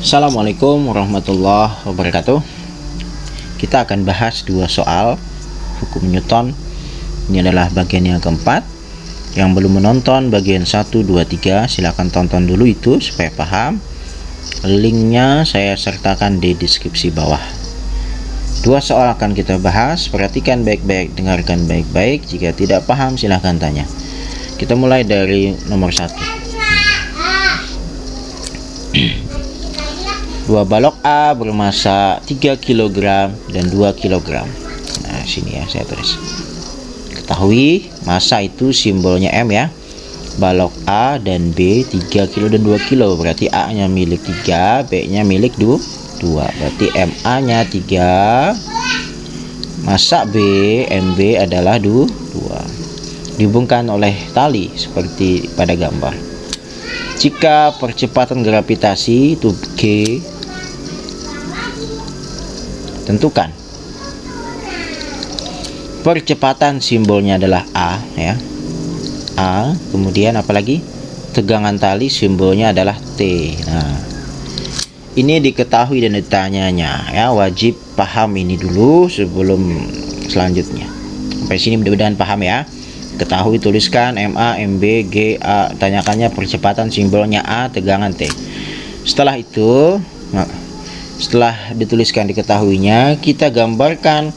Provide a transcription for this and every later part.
Assalamualaikum warahmatullahi wabarakatuh. Kita akan bahas dua soal hukum Newton. Ini adalah bagian yang keempat. Yang belum menonton bagian 1, 2, 3 silahkan tonton dulu itu supaya paham. Linknya saya sertakan di deskripsi bawah. Dua soal akan kita bahas. Perhatikan baik-baik, dengarkan baik-baik. Jika tidak paham silahkan tanya. Kita mulai dari nomor 1. Dua balok A bermasa 3 kg dan 2 kg. Nah, sini ya saya tulis. Ketahui masa itu simbolnya M ya. Balok A dan B 3 kg dan 2 kg. Berarti A-nya milik 3, B-nya milik 2. Berarti MA-nya 3. Masa B, MB adalah 2. Dihubungkan oleh tali seperti pada gambar. Jika percepatan gravitasi itu G, tentukan. Percepatan simbolnya adalah A ya. A, kemudian apalagi? Tegangan tali simbolnya adalah T. Nah, ini diketahui dan ditanyanya ya, wajib paham ini dulu sebelum selanjutnya. Sampai sini mudah-mudahan paham ya. Ketahui, tuliskan MA, MB, GA. Tanyakannya percepatan simbolnya A, tegangan T. Setelah itu, setelah dituliskan diketahuinya, kita gambarkan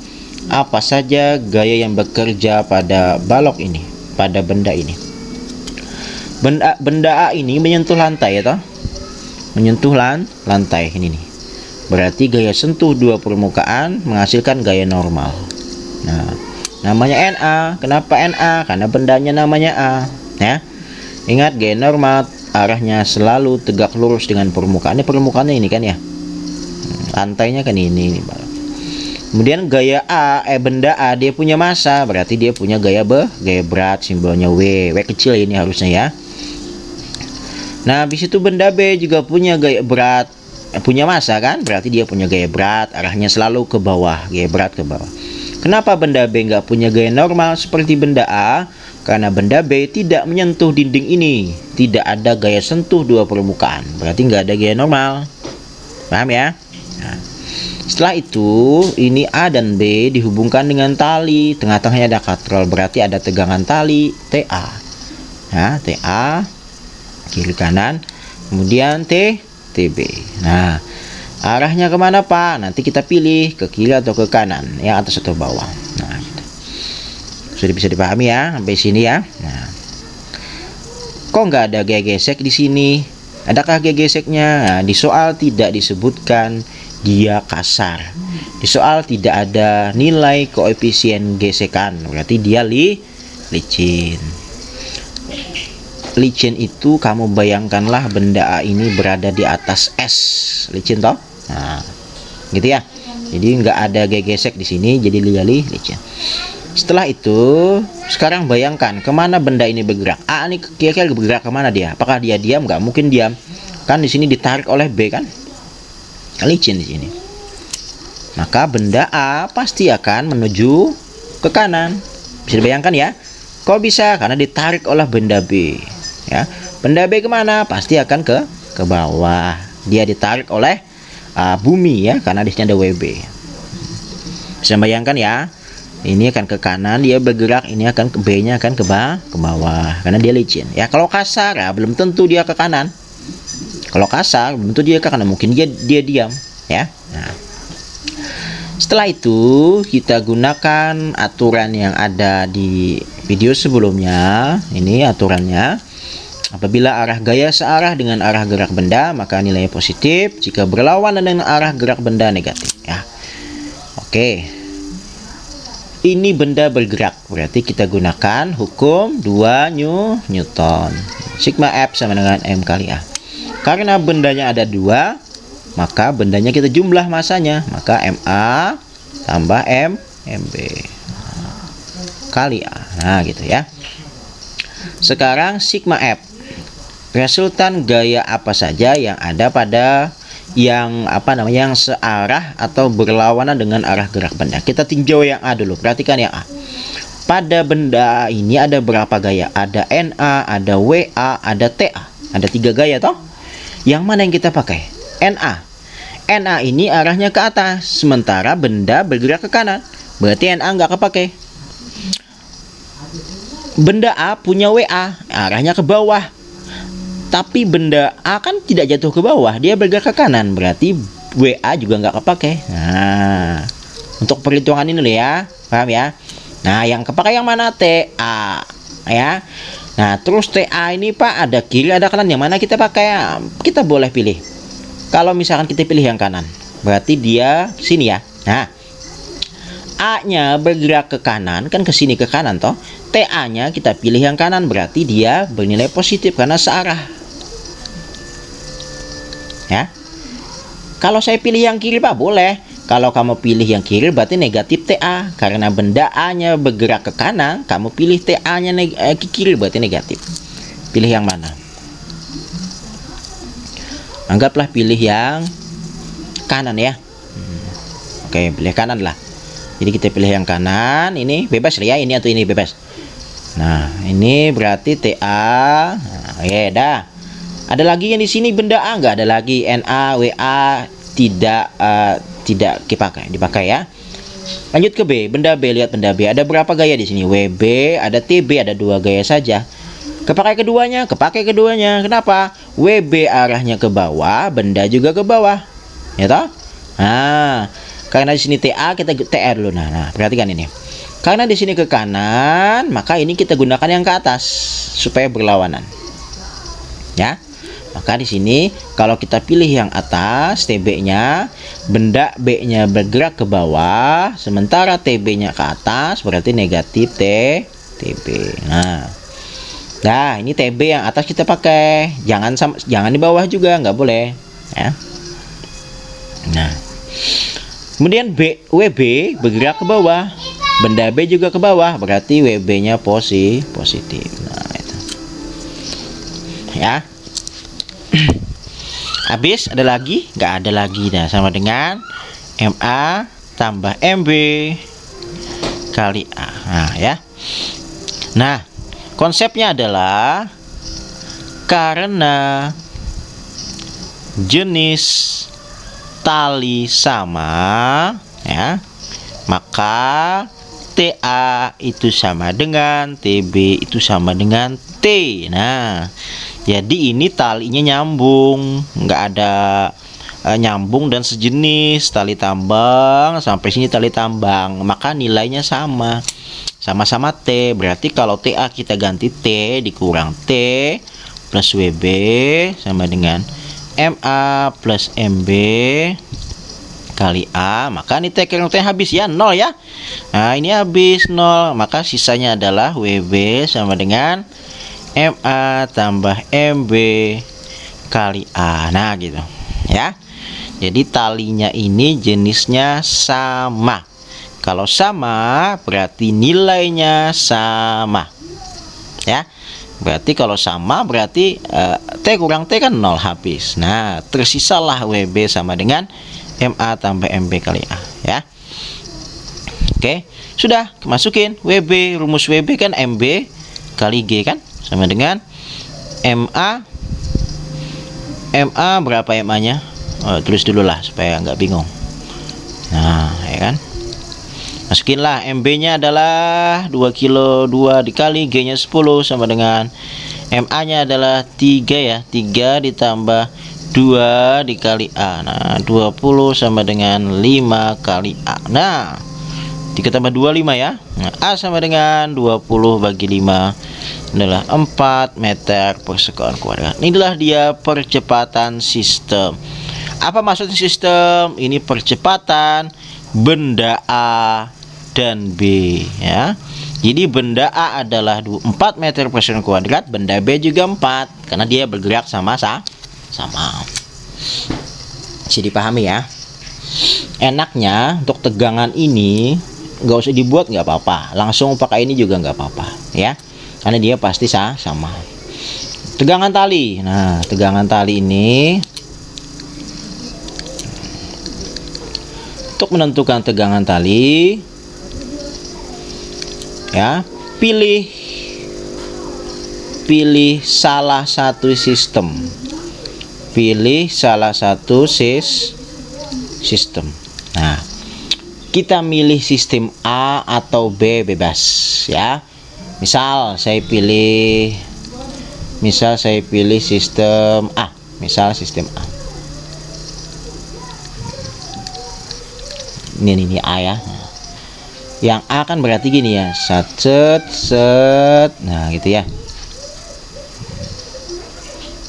apa saja gaya yang bekerja pada balok ini, pada benda ini. Benda A ini menyentuh lantai ya toh? Menyentuh lantai ini nih. Berarti gaya sentuh dua permukaan menghasilkan gaya normal. Nah, namanya NA. Kenapa NA? Karena bendanya namanya A ya. Ingat, gaya normal arahnya selalu tegak lurus dengan permukaan. Ini permukaannya ini kan ya. Lantainya kan ini. Kemudian gaya A, benda A dia punya massa, berarti dia punya gaya berat, simbolnya W kecil ini harusnya ya. Nah, habis itu benda B juga punya gaya berat, punya massa kan, berarti dia punya gaya berat, arahnya selalu ke bawah, gaya berat ke bawah. Kenapa benda B nggak punya gaya normal seperti benda A? Karena benda B tidak menyentuh dinding ini, tidak ada gaya sentuh dua permukaan, berarti nggak ada gaya normal. Paham ya? Nah, setelah itu ini A dan B dihubungkan dengan tali, tengah-tengahnya ada katrol, berarti ada tegangan tali TA. Nah, TA kiri kanan, kemudian TB. Nah, arahnya kemana Pak? Nanti kita pilih ke kiri atau ke kanan, yang atas atau bawah. Nah, gitu. Sudah bisa dipahami ya sampai sini ya. Nah, kok nggak ada gaya gesek di sini? Adakah gaya geseknya? Nah, di soal tidak disebutkan dia kasar. Di soal tidak ada nilai koefisien gesekan, berarti dia licin. Licin itu kamu bayangkanlah benda A ini berada di atas es, licin toh? Nah, gitu ya. Jadi nggak ada gaya gesek di sini, jadi licin. Setelah itu, sekarang bayangkan kemana benda ini bergerak. A ini kira-kira bergerak kemana dia? Apakah dia diam? Nggak mungkin diam. Kan di sini ditarik oleh B kan? Licin di sini. Maka benda A pasti akan menuju ke kanan. Bisa dibayangkan ya? Kok bisa? Karena ditarik oleh benda B. Ya, benda B kemana? Pasti akan ke bawah. Dia ditarik oleh bumi ya, karena di sini ada WB. Bisa bayangkan ya? Ini akan ke kanan, dia bergerak, ini akan ke B-nya akan ke bawah karena dia licin. Ya, kalau kasar ya belum tentu dia ke kanan. Kalau kasar belum tentu dia ke kanan, mungkin dia diam ya. Nah, setelah itu kita gunakan aturan yang ada di video sebelumnya. Ini aturannya. Apabila arah gaya searah dengan arah gerak benda, maka nilainya positif. Jika berlawanan dengan arah gerak benda, negatif ya. Oke. Ini benda bergerak, berarti kita gunakan hukum 2 Newton. Sigma F sama dengan M kali A. Karena bendanya ada 2, maka bendanya kita jumlah masanya, maka MA tambah MB kali A. Nah, gitu ya. Sekarang sigma F, resultan gaya apa saja yang ada pada yang searah atau berlawanan dengan arah gerak benda. Kita tinjau yang A dulu. Perhatikan yang A. Pada benda ini ada berapa gaya? Ada NA, ada WA, ada TA. Ada 3 gaya toh? Yang mana yang kita pakai? NA. NA ini arahnya ke atas, sementara benda bergerak ke kanan. Berarti NA nggak kepake. Benda A punya WA, arahnya ke bawah. Tapi benda A kan tidak jatuh ke bawah, dia bergerak ke kanan. Berarti WA juga nggak kepake. Nah, untuk perhitungan ini loh ya, paham ya? Nah, yang kepake yang mana? TA, ya. Nah, terus TA ini Pak ada kiri ada kanan, yang mana kita pakai? Kita boleh pilih. Kalau misalkan kita pilih yang kanan, berarti dia sini ya. Nah, A-nya bergerak ke kanan, kan ke sini ke kanan toh. TA-nya kita pilih yang kanan, berarti dia bernilai positif karena searah. Ya. Kalau saya pilih yang kiri Pak, boleh. Kalau kamu pilih yang kiri berarti negatif TA, karena benda A-nya bergerak ke kanan, kamu pilih TA-nya ke kiri berarti negatif. Pilih yang mana? Anggaplah pilih yang kanan ya. Oke, pilih kanan lah. Jadi kita pilih yang kanan, ini bebas ya, ini atau ini bebas. Nah, ini berarti TA. Nah, ya dah. Ada lagi yang di sini benda A nggak ada lagi. NA, WA tidak dipakai ya. Lanjut ke B, benda B, lihat benda B. Ada berapa gaya di sini? WB, ada TB, ada 2 gaya saja. Kepakai keduanya. Kenapa? WB arahnya ke bawah, benda juga ke bawah. Ya toh? Nah, karena di sini TA, kita TA dulu. Nah, perhatikan ini. Karena di sini ke kanan, maka ini kita gunakan yang ke atas supaya berlawanan. Ya. Maka di sini kalau kita pilih yang atas, TB-nya, benda B-nya bergerak ke bawah, sementara TB-nya ke atas, berarti negatif TB. Nah, ini TB yang atas kita pakai, jangan di bawah juga, nggak boleh, ya. Nah, kemudian WB bergerak ke bawah, benda B juga ke bawah, berarti WB-nya positif. Nah, itu, ya. Habis ada lagi? Nggak ada lagi. Nah, sama dengan MA tambah MB kali A. Nah, ya. Nah, konsepnya adalah karena jenis tali sama, ya, maka TA itu sama dengan TB itu sama dengan T. Nah, jadi ini talinya nyambung, nggak ada nyambung dan sejenis, tali tambang sampai sini tali tambang, maka nilainya sama-sama T. Berarti kalau TA kita ganti T dikurang T plus WB sama dengan MA plus MB kali A, maka ini T kurang T habis ya, 0 ya. Nah, ini habis 0, maka sisanya adalah WB sama dengan MA tambah MB kali A. Nah, gitu ya. Jadi talinya ini jenisnya sama. Kalau sama berarti nilainya sama, ya. Berarti kalau sama berarti T kurang T kan 0 habis. Nah, tersisalah WB sama dengan MA tambah MB kali A, ya. Oke, sudah masukin WB, rumus WB kan MB kali G kan sama dengan MA berapa MA-nya? Tulis dulu lah supaya nggak bingung. Nah, ya kan? Masukinlah MB-nya adalah 2 kilo 2 dikali G-nya 10 sama dengan MA-nya adalah 3 ya. 3 ditambah 2 dikali A. Nah, 20 sama dengan 5 kali A. Nah, 3 tambah 2 5 ya. Nah, A sama dengan 20 bagi 5 adalah 4 meter per sekon kuadrat. Inilah dia percepatan sistem. Apa maksudnya sistem? Ini percepatan benda A dan B, ya. Jadi benda A adalah 4 meter per sekon kuadrat, benda B juga 4 karena dia bergerak sama. Bisa dipahami ya. Enaknya untuk tegangan ini nggak usah dibuat, nggak apa-apa, langsung pakai ini juga nggak apa-apa ya, karena dia pasti sama. Tegangan tali. Nah, tegangan tali ini untuk menentukan tegangan tali, ya, pilih salah satu sistem, pilih salah satu sistem. Nah, kita milih sistem A atau B bebas ya. Misal saya pilih sistem A. Misal sistem A. Ini A ya. Yang A kan berarti gini ya. Set. Nah, gitu ya.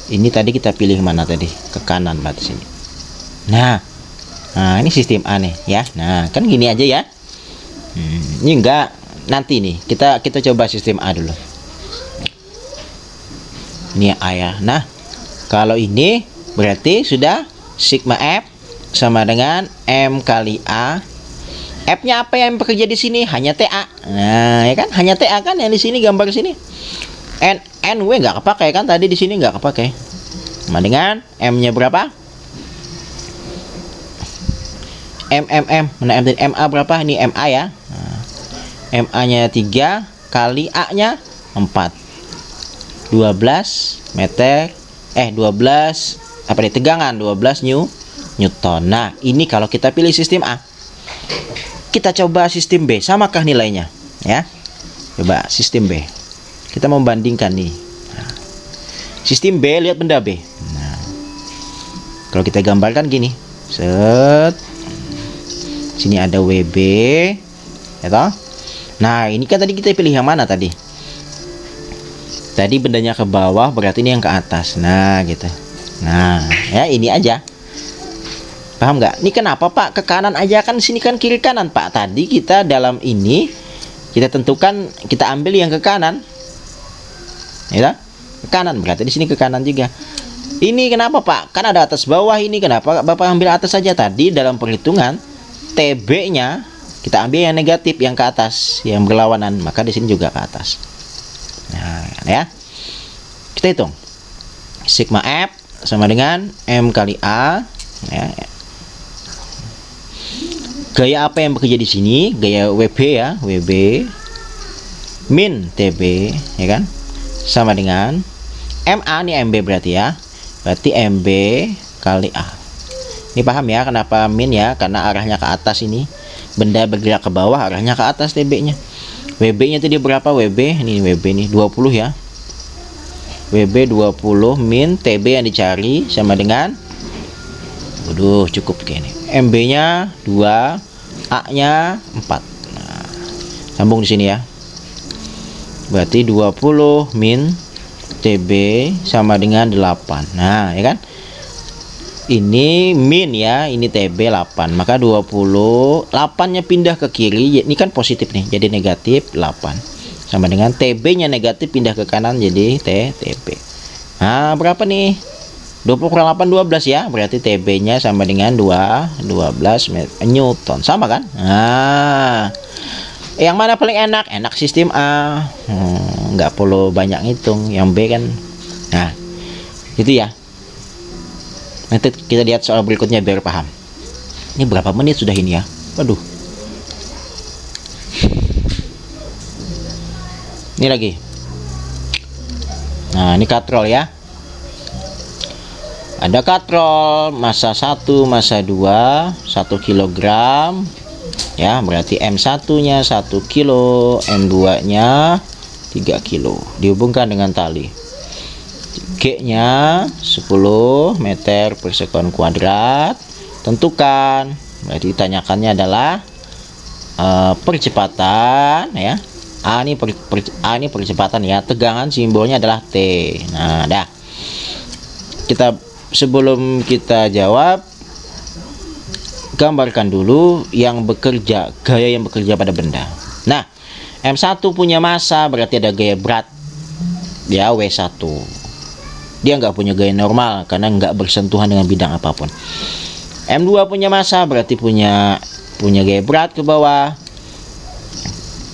Ini tadi kita pilih mana tadi? Ke kanan berarti sini. Nah, ini sistem A nih ya. Nah, kan gini aja ya. Ini enggak, nanti nih kita coba sistem A dulu. Ini A ya. Nah, kalau ini berarti sudah sigma F sama dengan M kali A. F-nya apa yang bekerja di sini? Hanya TA. Nah, ya kan? Hanya TA kan yang di sini, gambar sini. NW nggak kepakai kan, tadi di sini nggak kepakai. Sama dengan M-nya berapa? Mana M dan MA berapa? Ini MA ya. Nah, MA-nya 3 kali A-nya 4. 12 meter 12 apa nih, tegangan 12 Newton. Nah, ini kalau kita pilih sistem A. Kita coba sistem B, samakah nilainya? Ya. Coba sistem B. Kita membandingkan nih. Nah, sistem B, lihat benda B. Nah, kalau kita gambarkan gini. Set. Sini ada WB. Ya toh? Nah, ini kan tadi kita pilih yang mana tadi? Tadi bendanya ke bawah, berarti ini yang ke atas. Nah, gitu. Nah, ya ini aja. Paham nggak? Ini kenapa Pak ke kanan aja, kan sini kan kiri kanan Pak. Tadi kita dalam ini kita tentukan kita ambil yang ke kanan. Ya, ke kanan berarti di sini ke kanan juga. Ini kenapa Pak? Kan ada atas bawah, ini kenapa Bapak ambil atas saja? Tadi dalam perhitungan TB-nya kita ambil yang negatif, yang ke atas, yang berlawanan, maka di sini juga ke atas. Nah, ya. Kita hitung. Sigma F sama dengan M kali A, ya. Gaya apa yang bekerja di sini? Gaya WB ya, WB min TB, ya kan? Sama dengan MA, ini MB berarti ya. Berarti MB kali A. Ini paham ya kenapa min ya? Karena arahnya ke atas ini. Benda bergerak ke bawah, arahnya ke atas TB-nya. WB-nya tadi berapa WB? Ini WB nih 20 ya. WB 20 min TB yang dicari sama dengan, waduh, cukup kayak ini. MB-nya 2, A-nya 4. Nah, sambung di sini ya. Berarti 20 min TB sama dengan 8. Nah, ya kan? Ini min ya, ini TB 8. Maka 20, 8-nya pindah ke kiri. Ini kan positif nih, jadi negatif 8. Sama dengan TB-nya negatif pindah ke kanan jadi TB. Nah, berapa nih? 20 kurang 8, 12 ya. Berarti TB-nya sama dengan 12 Newton. Sama kan? Nah, yang mana paling enak? Enak sistem A. Nggak perlu banyak ngitung. Yang B kan. Nah, itu ya. Nanti kita lihat soal berikutnya biar paham. Ini berapa menit sudah ini ya? Waduh. Ini lagi. Nah, ini katrol ya. Ada katrol massa 1, massa 2, 1 kg ya, berarti M1-nya 1 kilo, M2-nya 3 kilo. Dihubungkan dengan tali. G-nya 10 meter per sekon kuadrat. Tentukan. Berarti ditanyakannya adalah percepatan ya. A ini percepatan ya. Tegangan simbolnya adalah T. Nah, dah. Sebelum kita jawab, gambarkan dulu yang bekerja, gaya yang bekerja pada benda. Nah, M1 punya massa, berarti ada gaya berat ya, W1. Dia nggak punya gaya normal karena nggak bersentuhan dengan bidang apapun. M2 punya massa, berarti punya gaya berat ke bawah.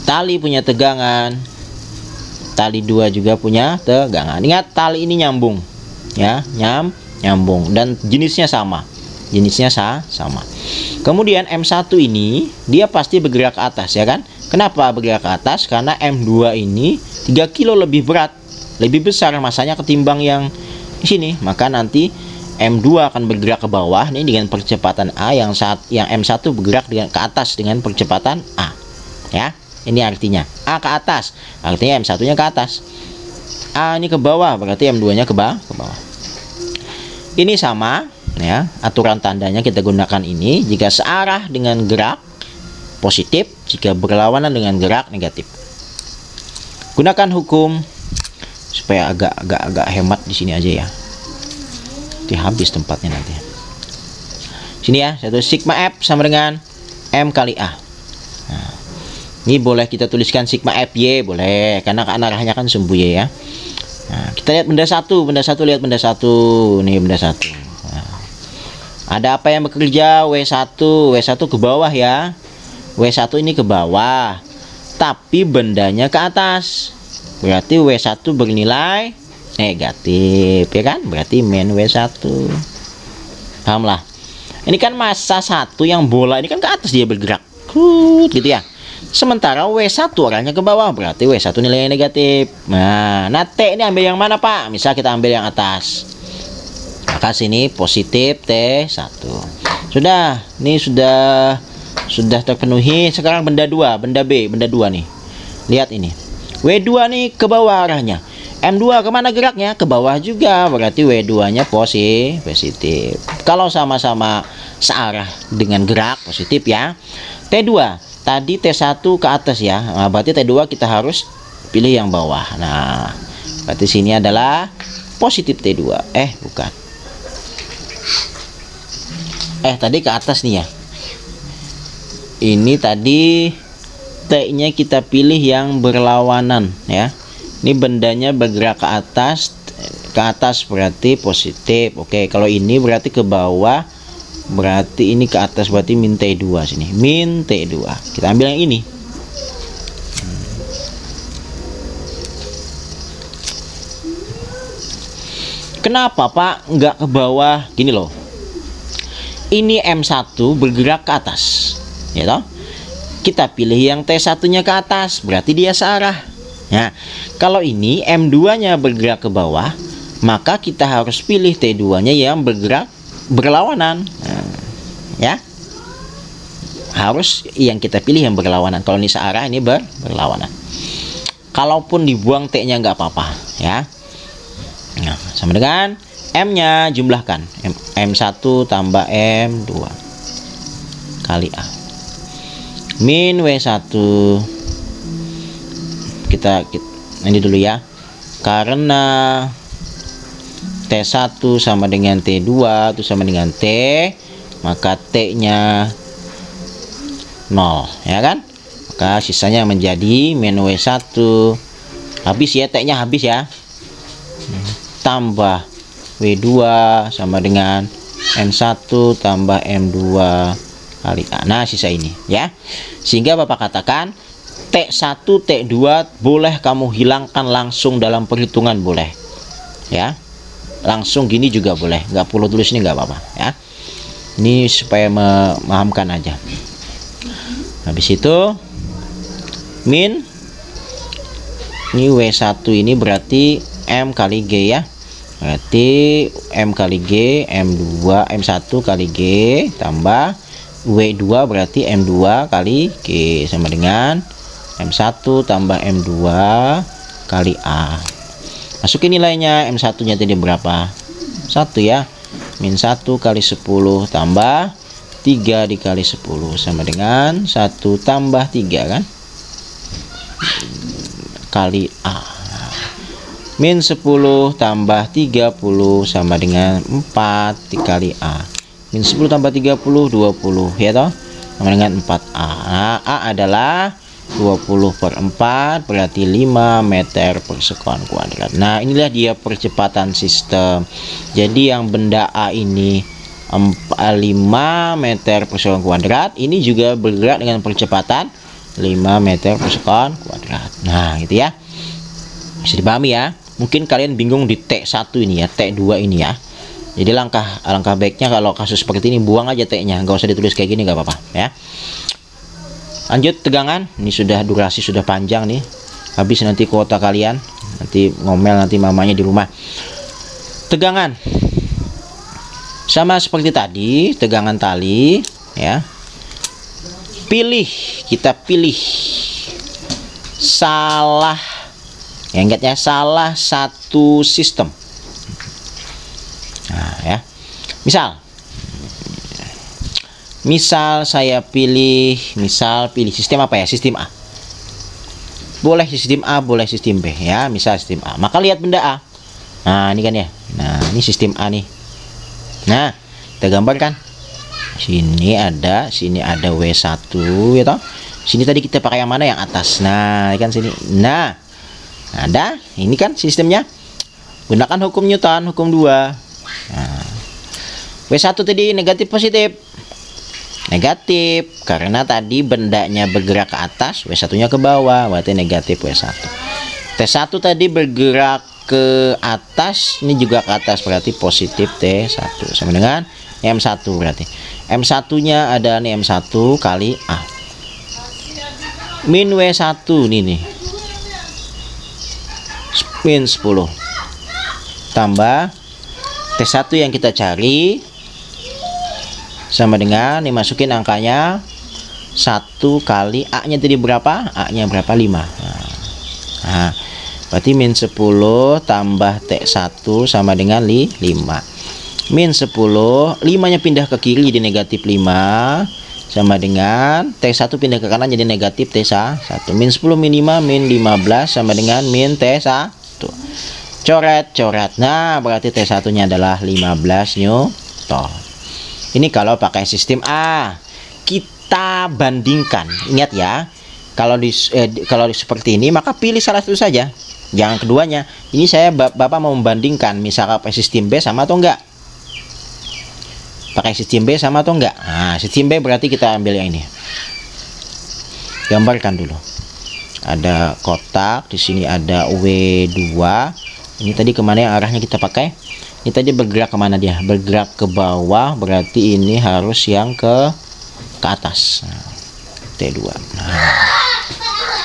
Tali punya tegangan. Tali 2 juga punya tegangan. Ingat, tali ini nyambung ya, nyambung dan jenisnya sama. Sama. Kemudian M1 ini dia pasti bergerak ke atas ya kan? Kenapa bergerak ke atas? Karena M2 ini 3 kilo lebih berat, lebih besar masanya ketimbang yang di sini. Maka nanti M2 akan bergerak ke bawah nih dengan percepatan A, yang M1 bergerak ke atas dengan percepatan A. Ya, ini artinya A ke atas, artinya M1-nya ke atas. A ini ke bawah, berarti M2-nya ke bawah. Ini sama ya, aturan tandanya kita gunakan ini jika searah dengan gerak positif, jika berlawanan dengan gerak negatif. Gunakan hukum supaya agak hemat di sini aja ya. Habis tempatnya nanti. Sini ya, satu sigma F sama dengan M kali A. Nah, ini boleh kita tuliskan sigma FY, boleh, karena arahnya kan sumbu Y ya. Nah, kita lihat benda satu, lihat benda satu. Nih benda satu. Nah, ada apa yang bekerja? W1 ke bawah ya. W1 ini ke bawah, tapi bendanya ke atas. Berarti W1 bernilai negatif, ya kan? Berarti min W1. Paham lah. Ini kan massa 1 yang bola ini kan ke atas dia bergerak. Gitu ya. Sementara W1 arahnya ke bawah, berarti W1 nilainya negatif. Nah, T ini ambil yang mana, Pak? Misal kita ambil yang atas. Maka sini positif T1. Sudah, ini sudah terpenuhi. Sekarang benda 2, benda B, benda 2 nih. Lihat ini. W2 nih ke bawah arahnya. M2 kemana geraknya? Ke bawah juga, berarti W2-nya positif. Kalau sama-sama searah dengan gerak positif ya. T2, tadi T1 ke atas ya. Nah, berarti T2 kita harus pilih yang bawah. Nah, berarti sini adalah positif T2. Bukan. Tadi ke atas nih ya. Ini tadi T-nya kita pilih yang berlawanan ya. Ini bendanya bergerak ke atas berarti positif. Oke, kalau ini berarti ke bawah, berarti ini ke atas, berarti min T2 sini. Min T2. Kita ambil yang ini. Kenapa, Pak? Nggak ke bawah? Gini loh. Ini M1 bergerak ke atas. Ya toh? Kita pilih yang T1-nya ke atas, berarti dia searah. Nah, kalau ini M2-nya bergerak ke bawah, maka kita harus pilih T2-nya yang bergerak berlawanan. Nah, ya. Harus yang kita pilih yang berlawanan. Kalau ini searah, ini berlawanan. Kalaupun dibuang T-nya nggak apa-apa, ya. Nah, sama dengan M-nya jumlahkan. M1 tambah M2 kali A. Min W1. Kita ini dulu ya, karena T1 sama dengan T2 itu sama dengan T, maka T-nya 0 ya kan, maka sisanya menjadi min W1 habis ya, T-nya habis ya, tambah W2 sama dengan M1 tambah M2 kali A. Nah, sisa ini ya, sehingga Bapak katakan T1, T2 boleh kamu hilangkan langsung dalam perhitungan, boleh ya, langsung gini juga boleh, nggak perlu tulis ini, nggak apa-apa ya, ini supaya memahamkan aja. Habis itu min ini W1 ini berarti M kali G ya, berarti M kali G, M1 kali G tambah W2 berarti M2 kali G sama dengan M1 tambah M2 kali A. Masukin nilainya. M1 nya tadi berapa? 1 ya. Min 1 kali 10 tambah 3 dikali 10 sama dengan 1 tambah 3 kan, kali A. Min 10 tambah 30 sama dengan 4 dikali A. Min 10 tambah 30 20 ya toh, sama dengan 4A. Nah, A adalah 20/4 berarti 5 meter per sekon kuadrat. Nah, inilah dia percepatan sistem. Jadi yang benda A ini 5 meter per sekon kuadrat, ini juga bergerak dengan percepatan 5 meter per sekon kuadrat. Nah, gitu ya. Bisa dipahami ya. Mungkin kalian bingung di T1 ini ya, T2 ini ya. Jadi langkah baiknya kalau kasus seperti ini buang aja T-nya, nggak usah ditulis kayak gini, nggak apa-apa ya. Lanjut tegangan. Ini sudah durasi sudah panjang nih. Habis nanti kuota kalian. Nanti ngomel nanti mamanya di rumah. Tegangan. Sama seperti tadi, tegangan tali ya. Kita pilih salah, ya ingatnya salah satu sistem. Nah, ya. Misal saya pilih sistem apa ya? Sistem A. Boleh sistem A, boleh sistem B ya. Misal sistem A. Maka lihat benda A. Nah, ini kan ya. Nah, ini sistem A nih. Nah, kita gambarkan. Sini ada W1 ya toh. Sini tadi kita pakai yang mana? Yang atas. Nah, ini kan sini. Nah, ada. Ini kan sistemnya. Gunakan hukum Newton, hukum 2. Nah, W1 tadi negatif positif. Negatif karena tadi bendanya bergerak ke atas, W1-nya ke bawah, berarti negatif W1. T1 tadi bergerak ke atas, ini juga ke atas, berarti positif T1 sama dengan M1. Berarti M1-nya ada nih, M1 kali A min W1 nih min 10 tambah T1 yang kita cari sama dengan dimasukin angkanya 1 kali A-nya tadi berapa? A-nya berapa? 5. Nah, berarti min 10 tambah T1 sama dengan 5. Min 10, 5-nya pindah ke kiri jadi negatif 5 sama dengan T1 pindah ke kanan jadi negatif T1. Min 10 min 5 min 15 sama dengan min T1. Coret. Nah, berarti T1-nya adalah 15 Newton. Ini kalau pakai sistem A. Kita bandingkan. Ingat ya, kalau seperti ini maka pilih salah satu saja, jangan keduanya. Ini saya Bapak mau membandingkan, misalkan pakai sistem B sama atau enggak. Pakai sistem B sama atau enggak. Nah, sistem B berarti kita ambil yang ini. Gambarkan dulu. Ada kotak, di sini ada W2. Ini tadi kemana yang arahnya kita pakai? Ini tadi bergerak kemana dia? Bergerak ke bawah, berarti ini harus yang ke atas. Nah, T2. Nah,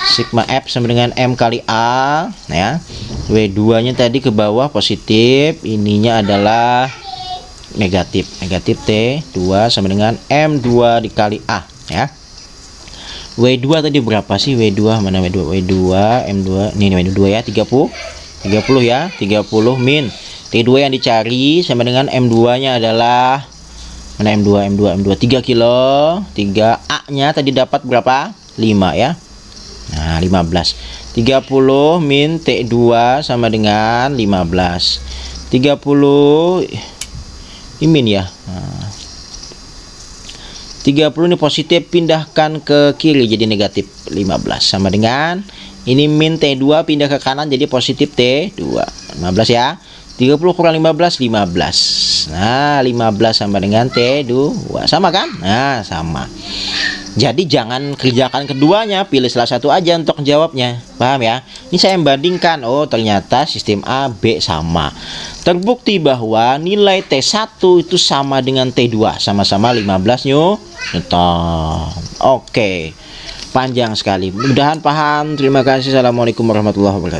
sigma F sama dengan M kali A. Nah, ya. W2 nya tadi ke bawah positif, ininya adalah negatif. Negatif T2 sama dengan M2 dikali A ya. W2 tadi berapa sih? W2 mana W2? W2 M2. Ini W2 ya, 30 ya, 30 min T2 yang dicari sama dengan M2-nya adalah mana? M2 3 kilo. 3 A-nya tadi dapat berapa? 5 ya. Nah, 15. 30 min T2 sama dengan 15. 30 ini min ya. Nah, 30 ini positif, pindahkan ke kiri jadi negatif 15 sama dengan ini min T2 pindah ke kanan jadi positif T2. 15 ya. 30 kurang 15, 15. Nah, 15 sama dengan T2. Sama kan? Nah, sama. Jadi jangan kerjakan keduanya, pilih salah satu aja untuk jawabnya. Paham ya? Ini saya membandingkan. Oh, ternyata sistem A, B sama. Terbukti bahwa nilai T1 itu sama dengan T2. Sama-sama 15 Newton. Oke. Panjang sekali. Mudah-mudahan paham. Terima kasih. Assalamualaikum warahmatullahi wabarakatuh.